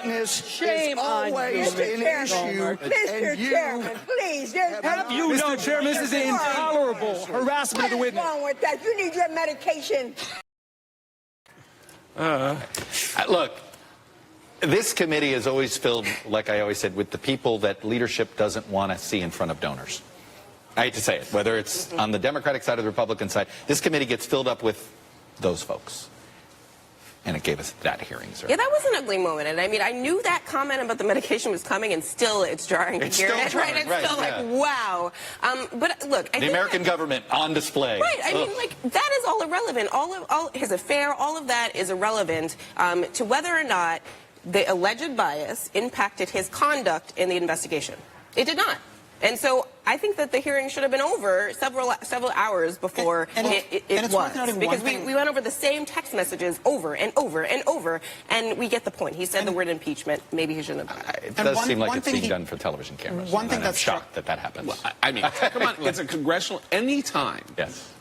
bluntness Shame is on always you, an issue. Mr. Chairman, please. Have you Mr. Chairman, this is intolerable harassment of the witness. What's wrong with that? You need your medication. Look, this committee is always filled, like I always said, with the people that leadership doesn't want to see in front of donors. I hate to say it, whether it's on the Democratic side or the Republican side, this committee gets filled up with those folks. And it gave us that hearing, sir. Yeah, that was an ugly moment. And I mean, I knew that comment about the medication was coming, and still it's jarring to hear it. Right? It's still like, wow. But look, the American government on display. Right. I mean, like, that is all irrelevant. All his affair, all of that is irrelevant to whether or not the alleged bias impacted his conduct in the investigation. It did not. And so I think that the hearing should have been over several hours before it was. Because we went over the same text messages over and over and over, and we get the point. He said the word impeachment. Maybe he shouldn't have done it. It does seem like it's being done for television cameras. One thing I'm shocked that happens. Well, I mean, come on, it's a congressional, anytime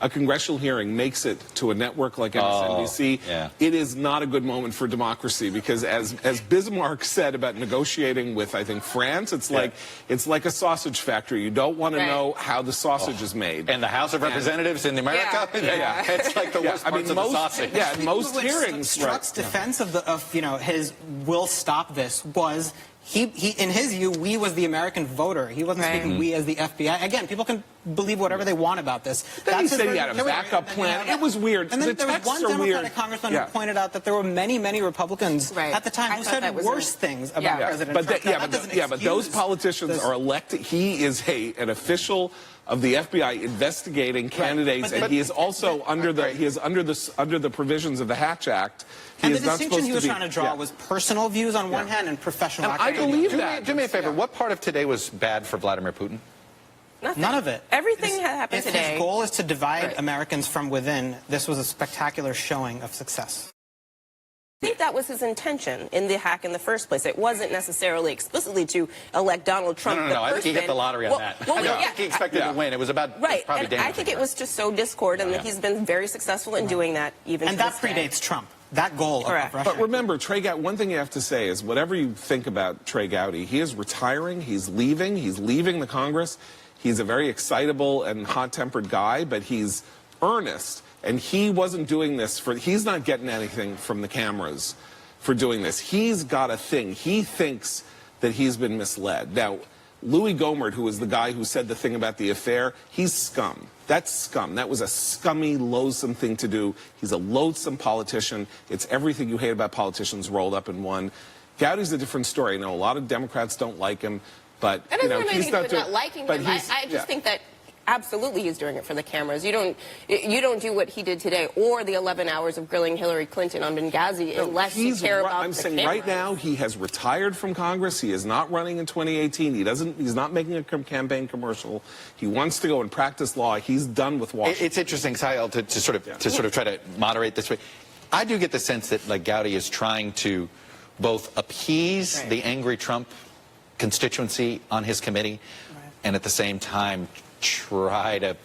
a congressional hearing makes it to a network like Msnbc, it is not a good moment for democracy, because as Bismarck said about negotiating with, I think, France, it's like a sausage factory. You don't want to know how the sausage is made. And the House of Representatives in America, it's like the worst parts of the sausage. Yeah, most hearings. Strzok's defense of his will stop this was he in his view, we was the American voter. He wasn't speaking we as the FBI. Again, people can believe whatever they want about this. Then he said he had a backup plan. It was weird. And then there was one Democratic congressman who pointed out that there were many Republicans at the time who said worse things about President Trump. But those politicians are elected. He is an official of the FBI investigating candidates, and he is also under the provisions of the Hatch Act. And the distinction he was trying to draw was personal views on one hand and professional activism. I believe that. Do me a favor. What part of today was bad for Vladimir Putin? Nothing. None of it. Everything happened today. If his goal is to divide Americans from within, this was a spectacular showing of success. I think that was his intention in the hack in the first place. It wasn't necessarily explicitly to elect Donald Trump. No, I think he hit the lottery on that. I don't think he expected to win. It was about probably damage. I think it was just so discord, and he's been very successful in doing that, even and that predates Trump. That goal of Russia. But remember, Trey Gowdy, one thing you have to say is whatever you think about Trey Gowdy, he is retiring, he's leaving the Congress. He's a very excitable and hot-tempered guy, but he's earnest. And he wasn't doing this he's not getting anything from the cameras for doing this. He's got a thing. He thinks that he's been misled. Now, Louis Gohmert, who was the guy who said the thing about the affair, he's scum. That's scum. That was a scummy, loathsome thing to do. He's a loathsome politician. It's everything you hate about politicians rolled up in one. Gowdy's a different story. I know a lot of Democrats don't like him, but he's not liking him. I just think that absolutely he's doing it for the cameras. You don't do what he did today, or the 11 hours of grilling Hillary Clinton on Benghazi, unless you care about I'm saying right now he has retired from Congress. He is not running in 2018. He's not making a campaign commercial. He wants to go and practice law. He's done with Washington. It's interesting, Kyle, to sort of try to moderate this way. I do get the sense that Gowdy is trying to both appease the angry Trump constituency on his committee, and at the same time try to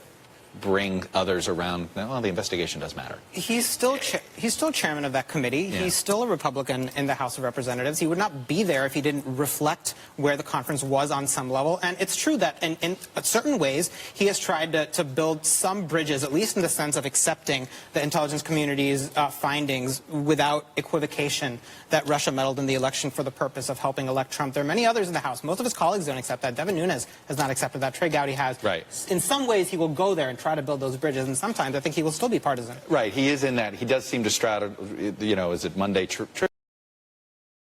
bring others around. Well, the investigation does matter. He's still chairman of that committee. He's still a Republican in the House of Representatives. He would not be there if he didn't reflect where the conference was on some level. And it's true that in certain ways he has tried to build some bridges, at least in the sense of accepting the intelligence community's findings without equivocation that Russia meddled in the election for the purpose of helping elect Trump. There are many others in the House. Most of his colleagues don't accept that. Devin Nunes has not accepted that. Trey Gowdy has. Right. In some ways he will go there and try to build those bridges, and sometimes I think he will still be partisan. Right, he is in that. He does seem to straddle, is it Monday?